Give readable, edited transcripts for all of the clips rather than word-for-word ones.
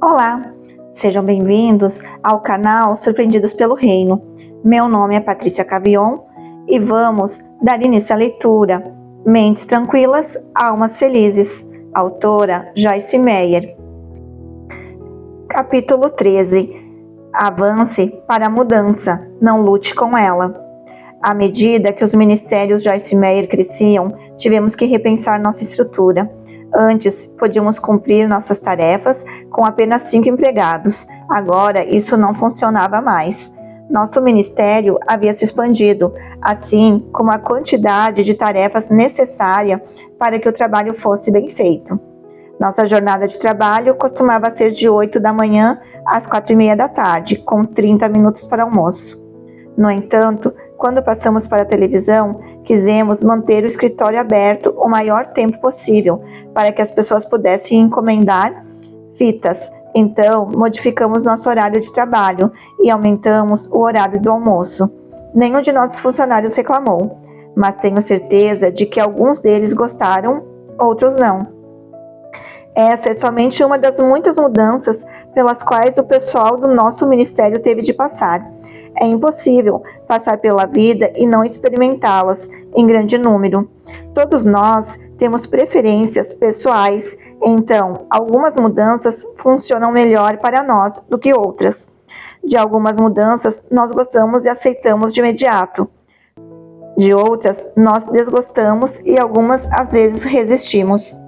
Olá, sejam bem-vindos ao canal Surpreendidos pelo Reino. Meu nome é Patrícia Cavion e vamos dar início à leitura Mentes Tranquilas, Almas Felizes, autora Joyce Meyer. Capítulo 13. Avance para a mudança, não lute com ela. À medida que os ministérios Joyce Meyer cresciam, tivemos que repensar nossa estrutura. Antes, podíamos cumprir nossas tarefas com apenas 5 empregados. Agora, isso não funcionava mais. Nosso ministério havia se expandido, assim como a quantidade de tarefas necessária para que o trabalho fosse bem feito. Nossa jornada de trabalho costumava ser de 8 da manhã às 4:30 da tarde, com 30 minutos para almoço. No entanto, quando passamos para a televisão, quisemos manter o escritório aberto o maior tempo possível, para que as pessoas pudessem encomendar fitas. Então, modificamos nosso horário de trabalho e aumentamos o horário do almoço. Nenhum de nossos funcionários reclamou, mas tenho certeza de que alguns deles gostaram, outros não. Essa é somente uma das muitas mudanças pelas quais o pessoal do nosso ministério teve de passar. É impossível passar pela vida e não experimentá-las em grande número. Todos nós temos preferências pessoais, então algumas mudanças funcionam melhor para nós do que outras. De algumas mudanças nós gostamos e aceitamos de imediato. De outras nós desgostamos e algumas às vezes resistimos.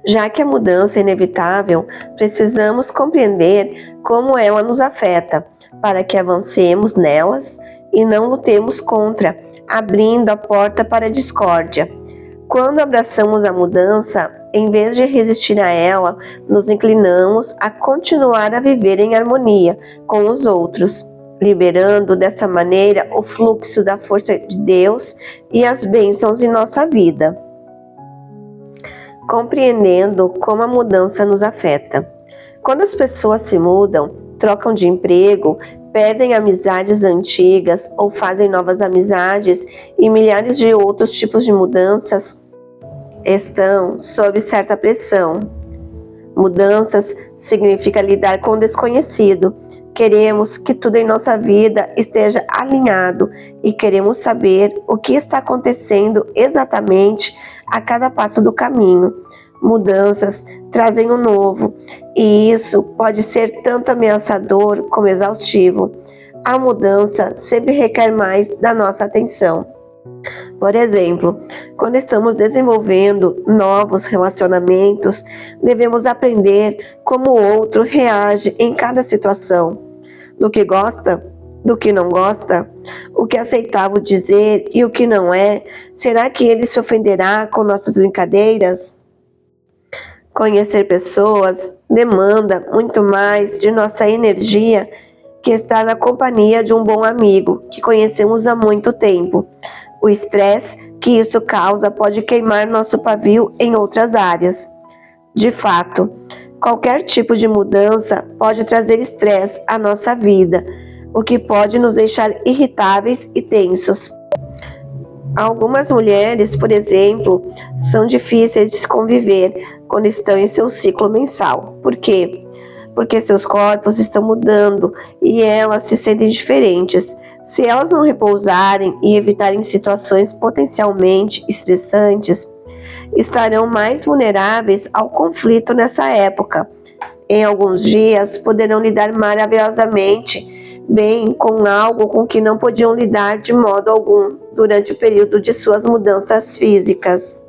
Já que a mudança é inevitável, precisamos compreender como ela nos afeta, para que avancemos nelas e não lutemos contra, abrindo a porta para a discórdia. Quando abraçamos a mudança, em vez de resistir a ela, nos inclinamos a continuar a viver em harmonia com os outros, liberando dessa maneira o fluxo da força de Deus e as bênçãos em nossa vida. Compreendendo como a mudança nos afeta. Quando as pessoas se mudam, trocam de emprego, perdem amizades antigas ou fazem novas amizades e milhares de outros tipos de mudanças estão sob certa pressão. Mudanças significa lidar com o desconhecido. Queremos que tudo em nossa vida esteja alinhado e queremos saber o que está acontecendo exatamente a cada passo do caminho. Mudanças trazem o novo, e isso pode ser tanto ameaçador como exaustivo. A mudança sempre requer mais da nossa atenção. Por exemplo, quando estamos desenvolvendo novos relacionamentos, devemos aprender como o outro reage em cada situação. Do que gosta, do que não gosta, o que é aceitável dizer e o que não é. Será que ele se ofenderá com nossas brincadeiras? Conhecer pessoas demanda muito mais de nossa energia que estar na companhia de um bom amigo que conhecemos há muito tempo. O estresse que isso causa pode queimar nosso pavio em outras áreas. De fato, qualquer tipo de mudança pode trazer estresse à nossa vida, o que pode nos deixar irritáveis e tensos. Algumas mulheres, por exemplo, são difíceis de se conviver quando estão em seu ciclo mensal. Por quê? Porque seus corpos estão mudando e elas se sentem diferentes. Se elas não repousarem e evitarem situações potencialmente estressantes, estarão mais vulneráveis ao conflito nessa época. Em alguns dias, poderão lidar maravilhosamente bem com algo com que não podiam lidar de modo algum durante o período de suas mudanças físicas.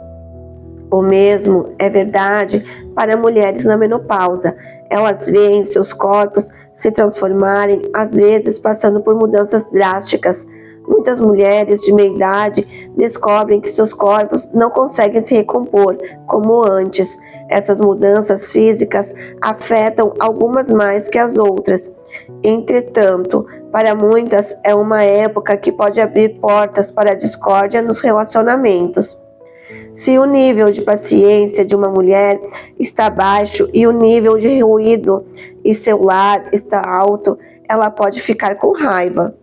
O mesmo é verdade para mulheres na menopausa. Elas veem seus corpos se transformarem, às vezes passando por mudanças drásticas. Muitas mulheres de meia idade descobrem que seus corpos não conseguem se recompor como antes. Essas mudanças físicas afetam algumas mais que as outras. Entretanto, para muitas é uma época que pode abrir portas para a discórdia nos relacionamentos. Se o nível de paciência de uma mulher está baixo e o nível de ruído em seu lar está alto, ela pode ficar com raiva.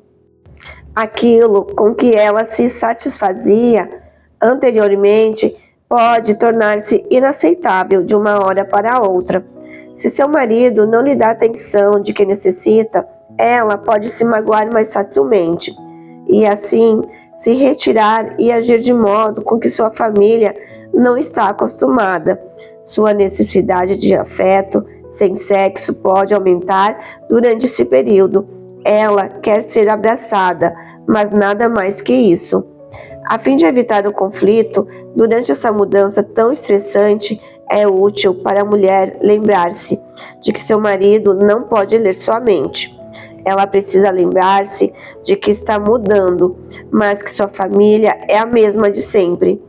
Aquilo com que ela se satisfazia anteriormente pode tornar-se inaceitável de uma hora para outra. Se seu marido não lhe dá a atenção de que necessita, ela pode se magoar mais facilmente e assim se retirar e agir de modo com que sua família não está acostumada. Sua necessidade de afeto sem sexo pode aumentar durante esse período. Ela quer ser abraçada, mas nada mais que isso. A fim de evitar o conflito, durante essa mudança tão estressante, é útil para a mulher lembrar-se de que seu marido não pode ler sua mente. Ela precisa lembrar-se de que está mudando, mas que sua família é a mesma de sempre.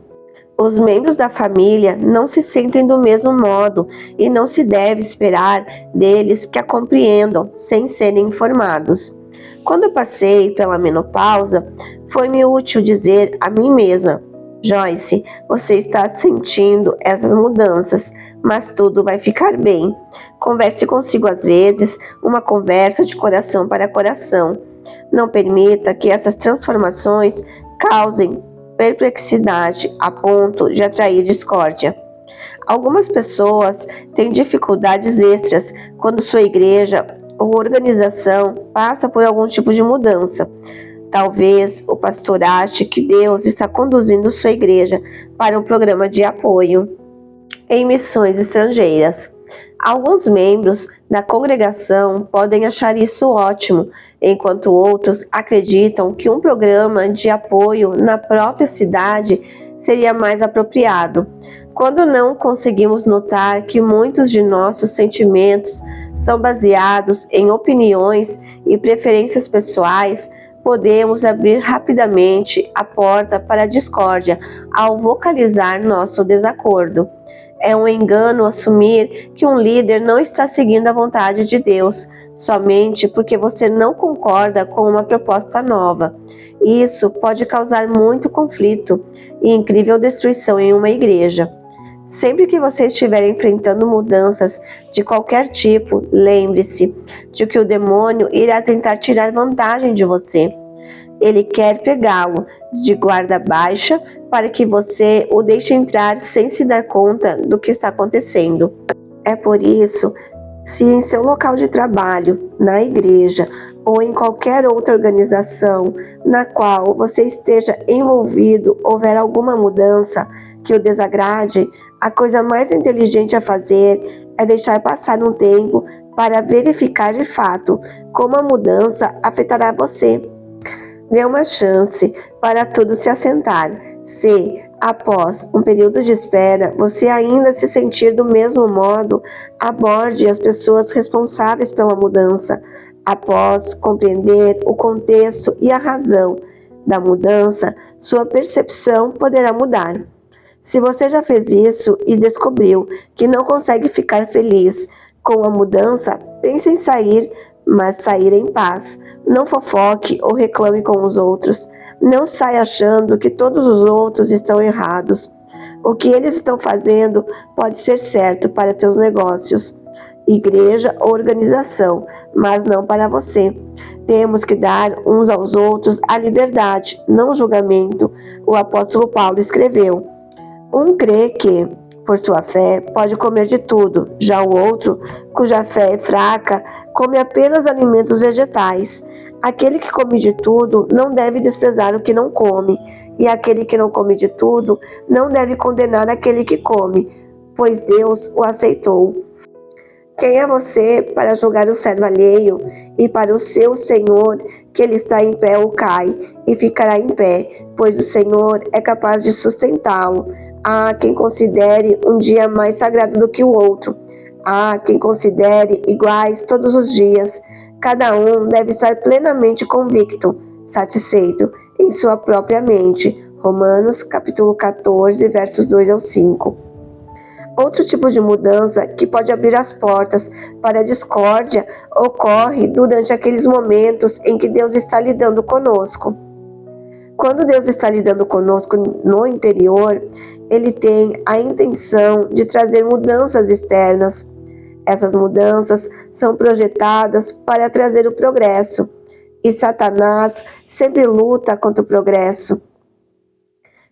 Os membros da família não se sentem do mesmo modo e não se deve esperar deles que a compreendam sem serem informados. Quando eu passei pela menopausa, foi-me útil dizer a mim mesma: Joyce, você está sentindo essas mudanças, mas tudo vai ficar bem. Converse consigo às vezes, uma conversa de coração para coração. Não permita que essas transformações causem perplexidade a ponto de atrair discórdia. Algumas pessoas têm dificuldades extras quando sua igreja ou organização passa por algum tipo de mudança. Talvez o pastor ache que Deus está conduzindo sua igreja para um programa de apoio em missões estrangeiras. Alguns membros da congregação podem achar isso ótimo, enquanto outros acreditam que um programa de apoio na própria cidade seria mais apropriado. Quando não conseguimos notar que muitos de nossos sentimentos são baseados em opiniões e preferências pessoais, podemos abrir rapidamente a porta para a discórdia ao vocalizar nosso desacordo. É um engano assumir que um líder não está seguindo a vontade de Deus somente porque você não concorda com uma proposta nova. Isso pode causar muito conflito e incrível destruição em uma igreja. Sempre que você estiver enfrentando mudanças de qualquer tipo, lembre-se de que o demônio irá tentar tirar vantagem de você. Ele quer pegá-lo de guarda baixa para que você o deixe entrar sem se dar conta do que está acontecendo. É por isso, se em seu local de trabalho, na igreja ou em qualquer outra organização na qual você esteja envolvido houver alguma mudança que o desagrade, a coisa mais inteligente a fazer é deixar passar um tempo para verificar de fato como a mudança afetará você. Dê uma chance para tudo se assentar. Se, após um período de espera, você ainda se sentir do mesmo modo, aborde as pessoas responsáveis pela mudança. Após compreender o contexto e a razão da mudança, sua percepção poderá mudar. Se você já fez isso e descobriu que não consegue ficar feliz com a mudança, pense em sair, mas sair em paz. Não fofoque ou reclame com os outros. Não saia achando que todos os outros estão errados. O que eles estão fazendo pode ser certo para seus negócios, igreja ou organização, mas não para você. Temos que dar uns aos outros a liberdade, não o julgamento. O apóstolo Paulo escreveu: um crê que, por sua fé, pode comer de tudo, já o outro, cuja fé é fraca, come apenas alimentos vegetais. Aquele que come de tudo não deve desprezar o que não come, e aquele que não come de tudo não deve condenar aquele que come, pois Deus o aceitou. Quem é você para julgar o servo alheio, e para o seu Senhor, que ele está em pé ou cai, e ficará em pé, pois o Senhor é capaz de sustentá-lo. Há quem considere um dia mais sagrado do que o outro. Há quem considere iguais todos os dias. Cada um deve estar plenamente convicto, satisfeito em sua própria mente. Romanos capítulo 14, versos 2 ao 5. Outro tipo de mudança que pode abrir as portas para a discórdia ocorre durante aqueles momentos em que Deus está lidando conosco. Quando Deus está lidando conosco no interior, Ele tem a intenção de trazer mudanças externas. Essas mudanças são projetadas para trazer o progresso, e Satanás sempre luta contra o progresso.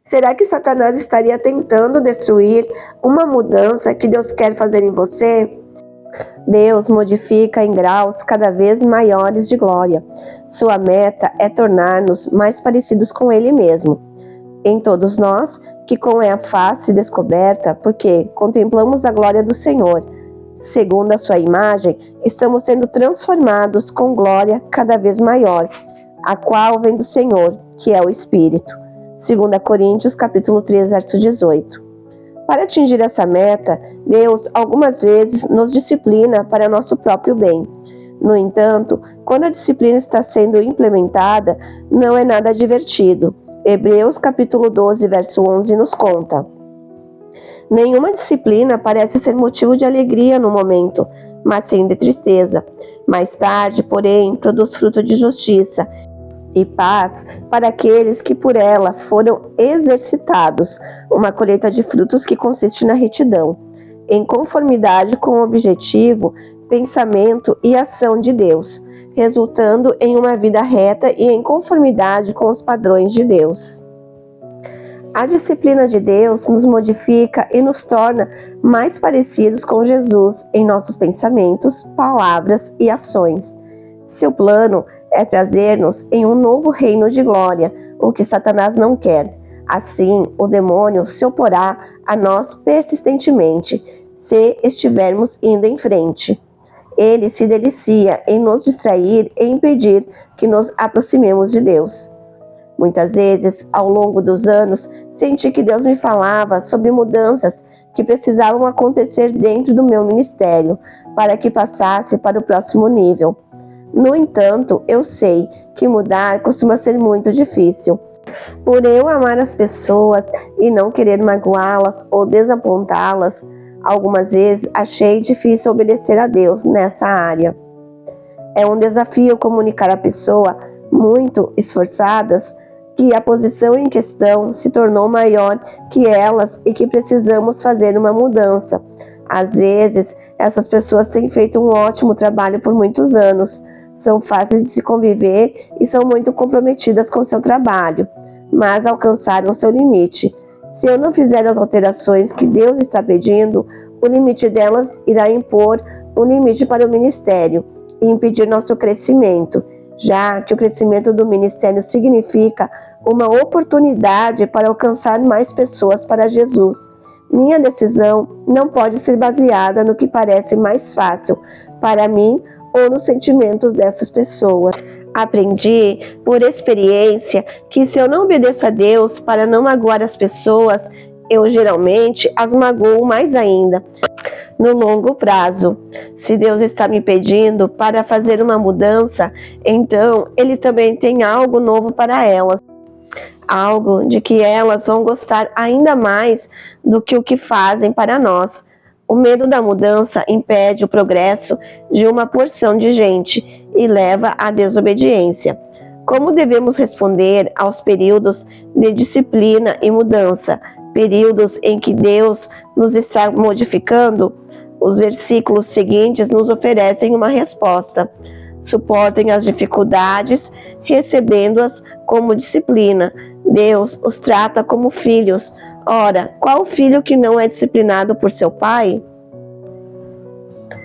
Será que Satanás estaria tentando destruir uma mudança que Deus quer fazer em você? Deus modifica em graus cada vez maiores de glória. Sua meta é tornar-nos mais parecidos com Ele mesmo. Em todos nós, que com a face descoberta, porque contemplamos a glória do Senhor, segundo a sua imagem, estamos sendo transformados com glória cada vez maior, a qual vem do Senhor, que é o Espírito. 2 Coríntios capítulo 3, verso 18. Para atingir essa meta, Deus algumas vezes nos disciplina para nosso próprio bem. No entanto, quando a disciplina está sendo implementada, não é nada divertido. Hebreus capítulo 12, verso 11 nos conta: nenhuma disciplina parece ser motivo de alegria no momento, mas sim de tristeza. Mais tarde, porém, produz fruto de justiça e paz para aqueles que por ela foram exercitados, uma colheita de frutos que consiste na retidão, em conformidade com o objetivo, pensamento e ação de Deus, resultando em uma vida reta e em conformidade com os padrões de Deus. A disciplina de Deus nos modifica e nos torna mais parecidos com Jesus em nossos pensamentos, palavras e ações. Seu plano é trazer-nos em um novo reino de glória, o que Satanás não quer. Assim, o demônio se oporá a nós persistentemente, se estivermos indo em frente. Ele se delicia em nos distrair e impedir que nos aproximemos de Deus. Muitas vezes, ao longo dos anos, senti que Deus me falava sobre mudanças que precisavam acontecer dentro do meu ministério, para que passasse para o próximo nível. No entanto, eu sei que mudar costuma ser muito difícil. Por eu amar as pessoas e não querer magoá-las ou desapontá-las, algumas vezes achei difícil obedecer a Deus nessa área. É um desafio comunicar a pessoa muito esforçadas que a posição em questão se tornou maior que elas e que precisamos fazer uma mudança. Às vezes, essas pessoas têm feito um ótimo trabalho por muitos anos, são fáceis de se conviver e são muito comprometidas com seu trabalho, mas alcançaram seu limite. Se eu não fizer as alterações que Deus está pedindo, o limite delas irá impor um limite para o ministério e impedir nosso crescimento, já que o crescimento do ministério significa uma oportunidade para alcançar mais pessoas para Jesus. Minha decisão não pode ser baseada no que parece mais fácil para mim ou nos sentimentos dessas pessoas. Aprendi, por experiência, que se eu não obedeço a Deus para não magoar as pessoas, eu geralmente as magoo mais ainda, no longo prazo. Se Deus está me pedindo para fazer uma mudança, então Ele também tem algo novo para elas. Algo de que elas vão gostar ainda mais do que o que fazem para nós. O medo da mudança impede o progresso de uma porção de gente e leva à desobediência. Como devemos responder aos períodos de disciplina e mudança, períodos em que Deus nos está modificando? Os versículos seguintes nos oferecem uma resposta. Suportem as dificuldades, recebendo-as como disciplina. Deus os trata como filhos. Ora, qual filho que não é disciplinado por seu pai?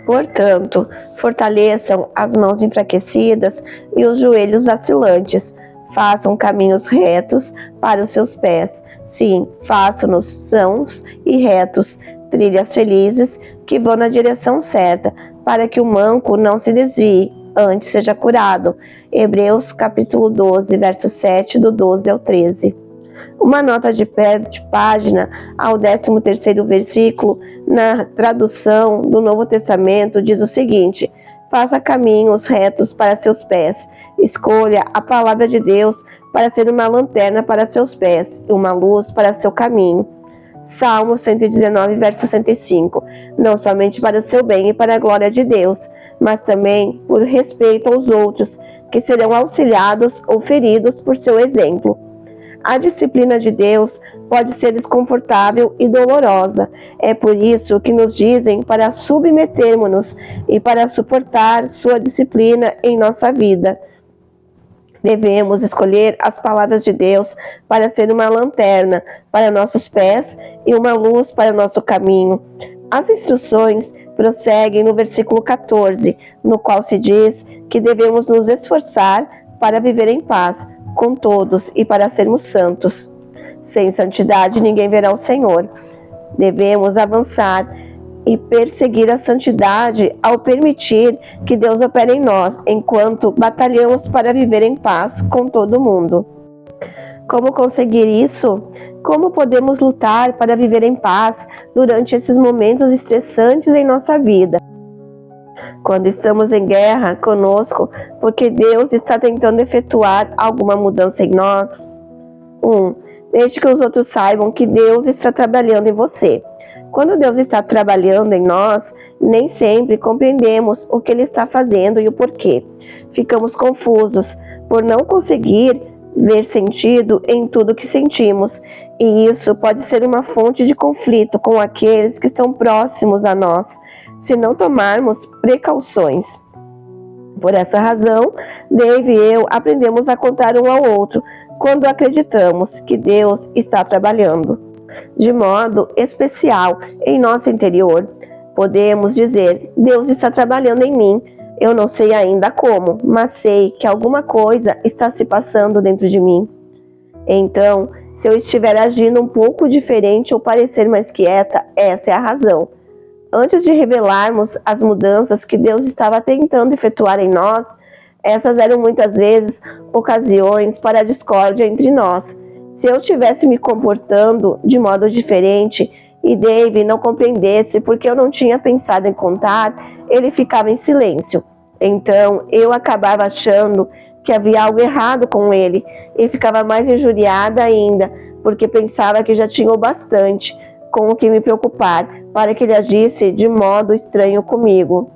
Portanto, fortaleçam as mãos enfraquecidas e os joelhos vacilantes. Façam caminhos retos para os seus pés. Sim, façam-nos sãos e retos, trilhas felizes que vão na direção certa, para que o manco não se desvie, antes seja curado. Hebreus capítulo 12, verso 7, do 12 ao 13. Uma nota de pé de página ao 13º versículo, na tradução do Novo Testamento, diz o seguinte: faça caminhos retos para seus pés. Escolha a palavra de Deus para ser uma lanterna para seus pés e uma luz para seu caminho. Salmo 119, verso 65. Não somente para o seu bem e para a glória de Deus, mas também por respeito aos outros, que serão auxiliados ou feridos por seu exemplo. A disciplina de Deus pode ser desconfortável e dolorosa. É por isso que nos dizem para submetermos-nos e para suportar sua disciplina em nossa vida. Devemos escolher as palavras de Deus para ser uma lanterna para nossos pés e uma luz para nosso caminho. As instruções prossegue no versículo 14, no qual se diz que devemos nos esforçar para viver em paz com todos e para sermos santos. Sem santidade ninguém verá o Senhor. Devemos avançar e perseguir a santidade ao permitir que Deus opere em nós, enquanto batalhamos para viver em paz com todo mundo. Como conseguir isso? Como podemos lutar para viver em paz durante esses momentos estressantes em nossa vida? Quando estamos em guerra conosco, porque Deus está tentando efetuar alguma mudança em nós? 1. Deixe que os outros saibam que Deus está trabalhando em você. Quando Deus está trabalhando em nós, nem sempre compreendemos o que Ele está fazendo e o porquê. Ficamos confusos por não conseguir ver sentido em tudo que sentimos, e isso pode ser uma fonte de conflito com aqueles que são próximos a nós, se não tomarmos precauções. Por essa razão, Dave e eu aprendemos a contar um ao outro quando acreditamos que Deus está trabalhando de modo especial em nosso interior. Podemos dizer: Deus está trabalhando em mim. Eu não sei ainda como, mas sei que alguma coisa está se passando dentro de mim. Então, se eu estiver agindo um pouco diferente ou parecer mais quieta, essa é a razão. Antes de revelarmos as mudanças que Deus estava tentando efetuar em nós, essas eram muitas vezes ocasiões para a discórdia entre nós. Se eu estivesse me comportando de modo diferente e Dave não compreendesse porque eu não tinha pensado em contar, ele ficava em silêncio. Então eu acabava achando que havia algo errado com ele e ficava mais injuriada ainda, porque pensava que já tinha o bastante com o que me preocupar para que ele agisse de modo estranho comigo.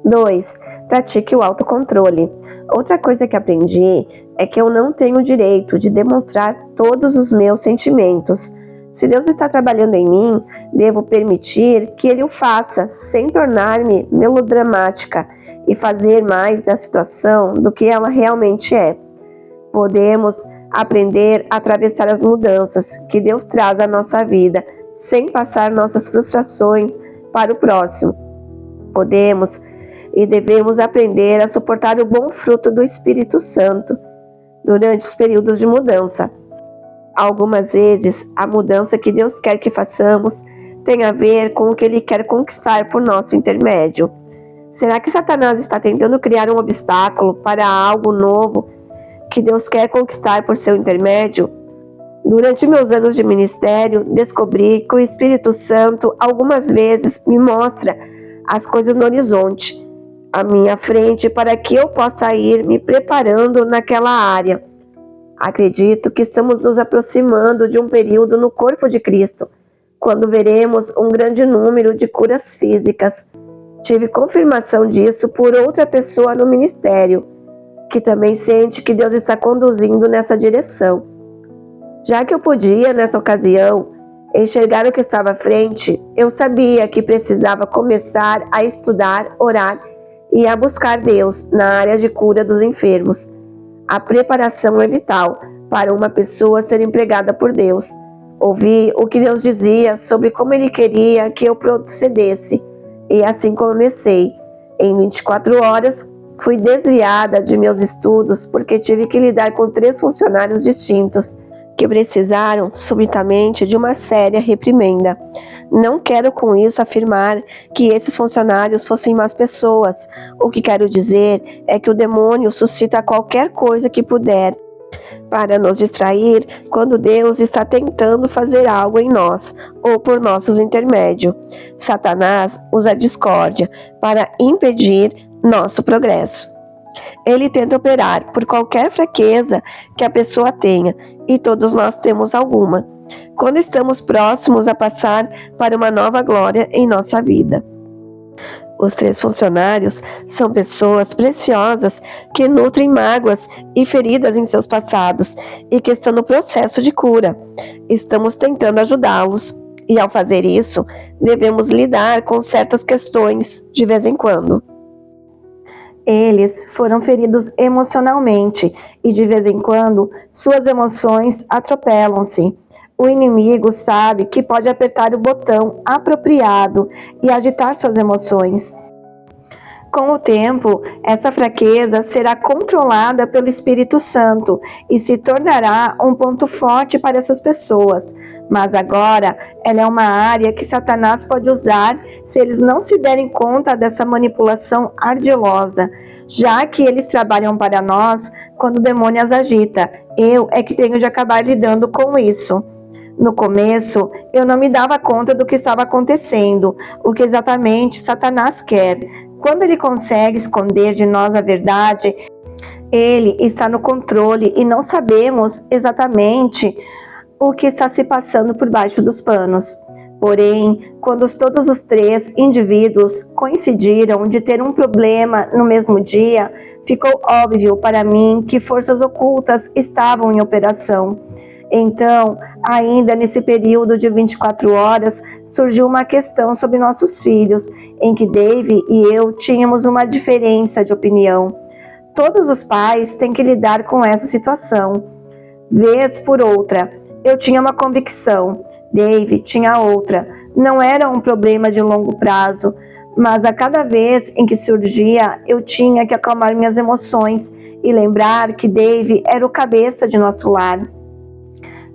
2. Pratique o autocontrole. Outra coisa que aprendi é que eu não tenho o direito de demonstrar todos os meus sentimentos. Se Deus está trabalhando em mim, devo permitir que Ele o faça, sem tornar-me melodramática e fazer mais da situação do que ela realmente é. Podemos aprender a atravessar as mudanças que Deus traz à nossa vida, sem passar nossas frustrações para o próximo. Podemos e devemos aprender a suportar o bom fruto do Espírito Santo durante os períodos de mudança. Algumas vezes, a mudança que Deus quer que façamos tem a ver com o que Ele quer conquistar por nosso intermédio. Será que Satanás está tentando criar um obstáculo para algo novo que Deus quer conquistar por seu intermédio? Durante meus anos de ministério, descobri que o Espírito Santo algumas vezes me mostra as coisas no horizonte à minha frente para que eu possa ir me preparando naquela área. Acredito que estamos nos aproximando de um período no corpo de Cristo, quando veremos um grande número de curas físicas. Tive confirmação disso por outra pessoa no ministério, que também sente que Deus está conduzindo nessa direção. Já que eu podia, nessa ocasião, enxergar o que estava à frente, eu sabia que precisava começar a estudar, orar e a buscar Deus na área de cura dos enfermos. A preparação é vital para uma pessoa ser empregada por Deus. Ouvi o que Deus dizia sobre como Ele queria que eu procedesse, e assim comecei. Em 24 horas, fui desviada de meus estudos porque tive que lidar com 3 funcionários distintos que precisaram subitamente de uma séria reprimenda. Não quero com isso afirmar que esses funcionários fossem más pessoas. O que quero dizer é que o demônio suscita qualquer coisa que puder para nos distrair quando Deus está tentando fazer algo em nós ou por nossos intermédios. Satanás usa a discórdia para impedir nosso progresso. Ele tenta operar por qualquer fraqueza que a pessoa tenha, e todos nós temos alguma, quando estamos próximos a passar para uma nova glória em nossa vida. Os 3 funcionários são pessoas preciosas que nutrem mágoas e feridas em seus passados e que estão no processo de cura. Estamos tentando ajudá-los, e ao fazer isso, devemos lidar com certas questões de vez em quando. Eles foram feridos emocionalmente e de vez em quando suas emoções atropelam-se. O inimigo sabe que pode apertar o botão apropriado e agitar suas emoções. Com o tempo, essa fraqueza será controlada pelo Espírito Santo e se tornará um ponto forte para essas pessoas. Mas agora, ela é uma área que Satanás pode usar se eles não se derem conta dessa manipulação ardilosa, já que eles trabalham para nós quando o demônio as agita. Eu é que tenho de acabar lidando com isso. No começo, eu não me dava conta do que estava acontecendo, o que exatamente Satanás quer. Quando ele consegue esconder de nós a verdade, ele está no controle e não sabemos exatamente o que está se passando por baixo dos panos. Porém, quando todos os três indivíduos coincidiram de ter um problema no mesmo dia, ficou óbvio para mim que forças ocultas estavam em operação. Então, ainda nesse período de 24 horas, surgiu uma questão sobre nossos filhos, em que Dave e eu tínhamos uma diferença de opinião. Todos os pais têm que lidar com essa situação. Vez por outra, eu tinha uma convicção, Dave tinha outra. Não era um problema de longo prazo, mas a cada vez em que surgia, eu tinha que acalmar minhas emoções e lembrar que Dave era o cabeça de nosso lar.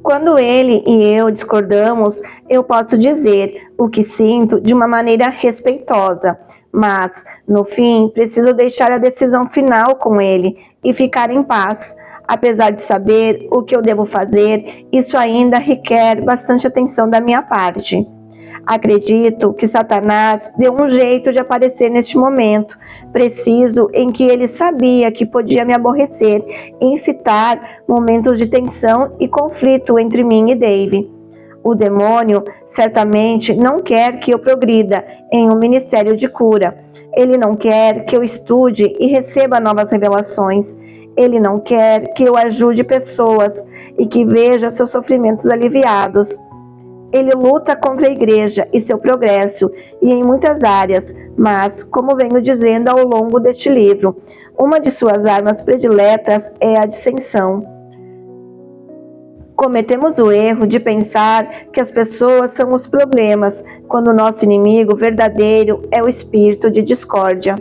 Quando ele e eu discordamos, eu posso dizer o que sinto de uma maneira respeitosa, mas, no fim, preciso deixar a decisão final com ele e ficar em paz. Apesar de saber o que eu devo fazer, isso ainda requer bastante atenção da minha parte. Acredito que Satanás deu um jeito de aparecer neste momento preciso em que ele sabia que podia me aborrecer e incitar momentos de tensão e conflito entre mim e Dave. O demônio certamente não quer que eu progrida em um ministério de cura. Ele não quer que eu estude e receba novas revelações. Ele não quer que eu ajude pessoas e que veja seus sofrimentos aliviados. Ele luta contra a igreja e seu progresso, e em muitas áreas, mas, como venho dizendo ao longo deste livro, uma de suas armas prediletas é a dissensão. Cometemos o erro de pensar que as pessoas são os problemas, quando o nosso inimigo verdadeiro é o espírito de discórdia.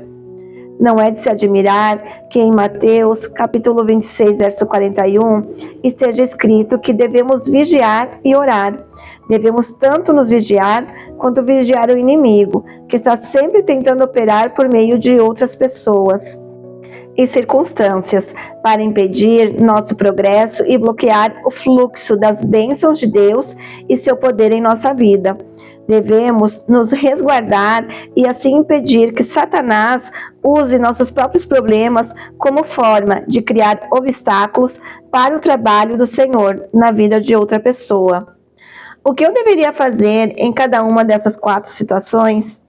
Não é de se admirar que em Mateus, capítulo 26, verso 41, esteja escrito que devemos vigiar e orar. Devemos tanto nos vigiar quanto vigiar o inimigo, que está sempre tentando operar por meio de outras pessoas e circunstâncias para impedir nosso progresso e bloquear o fluxo das bênçãos de Deus e seu poder em nossa vida. Devemos nos resguardar e assim impedir que Satanás use nossos próprios problemas como forma de criar obstáculos para o trabalho do Senhor na vida de outra pessoa. O que eu deveria fazer em cada uma dessas 4 situações?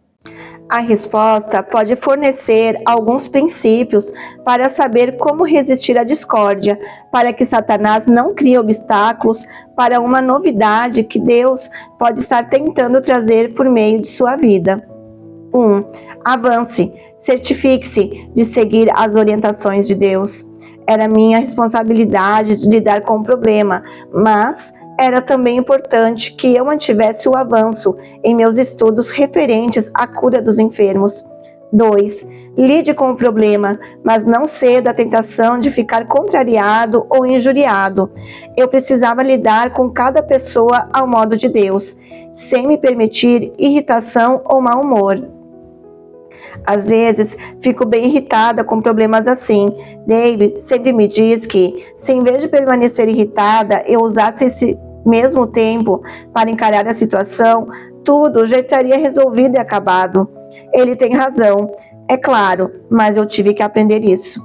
A resposta pode fornecer alguns princípios para saber como resistir à discórdia, para que Satanás não crie obstáculos para uma novidade que Deus pode estar tentando trazer por meio de sua vida. 1. Avance. Certifique-se de seguir as orientações de Deus. Era minha responsabilidade de lidar com o problema, mas era também importante que eu mantivesse o avanço em meus estudos referentes à cura dos enfermos. 2. Lide com o problema, mas não ceda à tentação de ficar contrariado ou injuriado. Eu precisava lidar com cada pessoa ao modo de Deus, sem me permitir irritação ou mau humor. Às vezes, fico bem irritada com problemas assim. David sempre me diz que, se em vez de permanecer irritada, eu usasse esse mesmo tempo para encarar a situação, tudo já estaria resolvido e acabado. Ele tem razão, é claro, mas eu tive que aprender isso.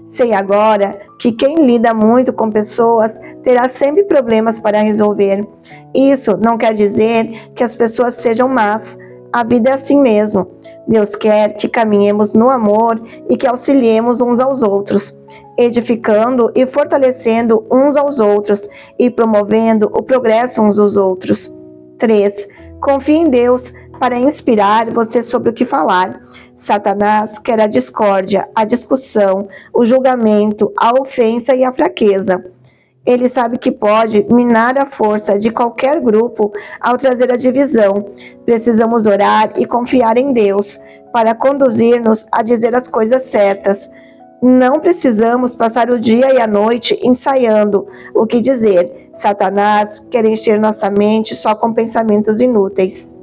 Sei agora que quem lida muito com pessoas terá sempre problemas para resolver. Isso não quer dizer que as pessoas sejam más. A vida é assim mesmo. Deus quer que caminhemos no amor e que auxiliemos uns aos outros, edificando e fortalecendo uns aos outros e promovendo o progresso uns dos outros. 3. Confie em Deus para inspirar você sobre o que falar. Satanás quer a discórdia, a discussão, o julgamento, a ofensa e a fraqueza. Ele sabe que pode minar a força de qualquer grupo ao trazer a divisão. Precisamos orar e confiar em Deus para conduzir-nos a dizer as coisas certas. Não precisamos passar o dia e a noite ensaiando o que dizer. Satanás quer encher nossa mente só com pensamentos inúteis.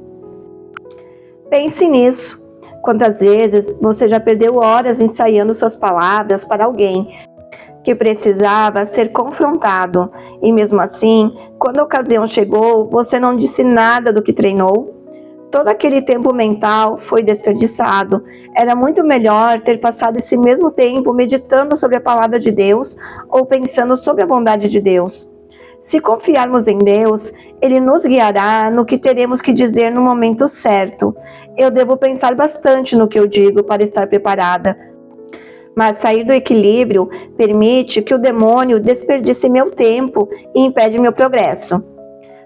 Pense nisso. Quantas vezes você já perdeu horas ensaiando suas palavras para alguém que precisava ser confrontado, e mesmo assim, quando a ocasião chegou, você não disse nada do que treinou? Todo aquele tempo mental foi desperdiçado. Era muito melhor ter passado esse mesmo tempo meditando sobre a palavra de Deus ou pensando sobre a bondade de Deus. Se confiarmos em Deus, Ele nos guiará no que teremos que dizer no momento certo. Eu devo pensar bastante no que eu digo para estar preparada. Mas sair do equilíbrio permite que o demônio desperdice meu tempo e impede meu progresso.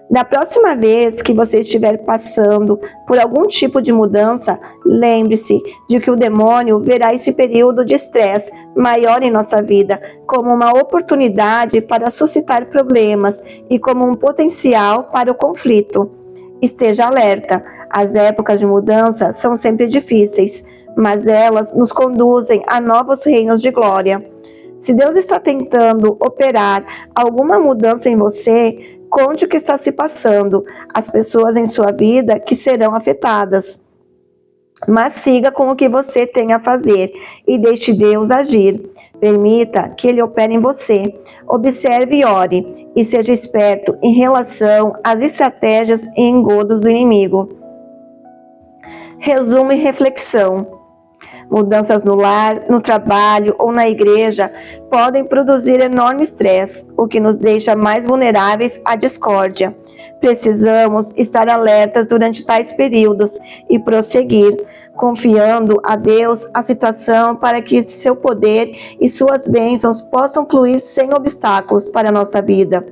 Da próxima vez que você estiver passando por algum tipo de mudança, lembre-se de que o demônio verá esse período de estresse maior em nossa vida como uma oportunidade para suscitar problemas e como um potencial para o conflito. Esteja alerta, as épocas de mudança são sempre difíceis, mas elas nos conduzem a novos reinos de glória. Se Deus está tentando operar alguma mudança em você, conte o que está se passando, as pessoas em sua vida que serão afetadas. Mas siga com o que você tem a fazer e deixe Deus agir. Permita que Ele opere em você. Observe e ore, e seja esperto em relação às estratégias e engodos do inimigo. Resumo e reflexão. Mudanças no lar, no trabalho ou na igreja podem produzir enorme estresse, o que nos deixa mais vulneráveis à discórdia. Precisamos estar alertas durante tais períodos e prosseguir, confiando a Deus a situação para que seu poder e suas bênçãos possam fluir sem obstáculos para a nossa vida.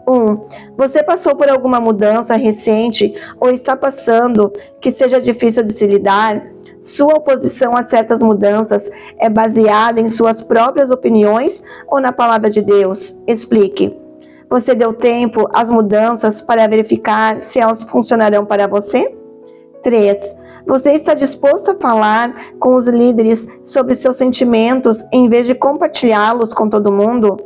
1. Você passou por alguma mudança recente ou está passando que seja difícil de se lidar? Sua oposição a certas mudanças é baseada em suas próprias opiniões ou na palavra de Deus? Explique. Você deu tempo às mudanças para verificar se elas funcionarão para você? 3. Você está disposto a falar com os líderes sobre seus sentimentos em vez de compartilhá-los com todo mundo?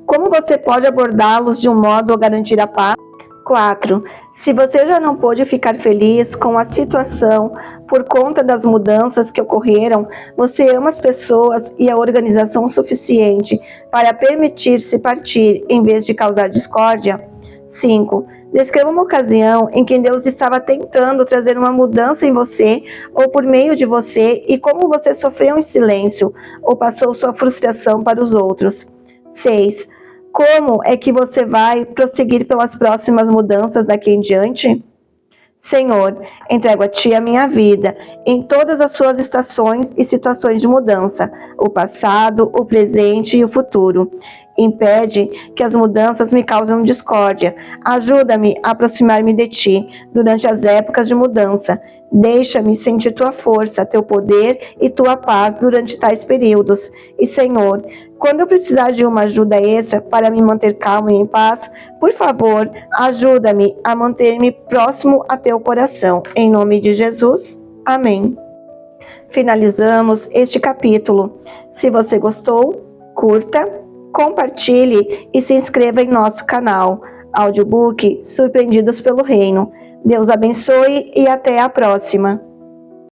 Como você pode abordá-los de um modo a garantir a paz? 4. Se você já não pôde ficar feliz com a situação por conta das mudanças que ocorreram, você ama as pessoas e a organização o suficiente para permitir-se partir em vez de causar discórdia? 5. Descreva uma ocasião em que Deus estava tentando trazer uma mudança em você ou por meio de você e como você sofreu em silêncio ou passou sua frustração para os outros. 6. Como é que você vai prosseguir pelas próximas mudanças daqui em diante? Senhor, entrego a Ti a minha vida, em todas as suas estações e situações de mudança, o passado, o presente e o futuro. Impede que as mudanças me causem discórdia. Ajuda-me a aproximar-me de Ti durante as épocas de mudança. Deixa-me sentir Tua força, Teu poder e Tua paz durante tais períodos. E, Senhor, quando eu precisar de uma ajuda extra para me manter calmo e em paz, por favor, ajuda-me a manter-me próximo a Teu coração. Em nome de Jesus. Amém. Finalizamos este capítulo. Se você gostou, curta, compartilhe e se inscreva em nosso canal. Audiobook Surpreendidos pelo Reino. Deus abençoe e até a próxima.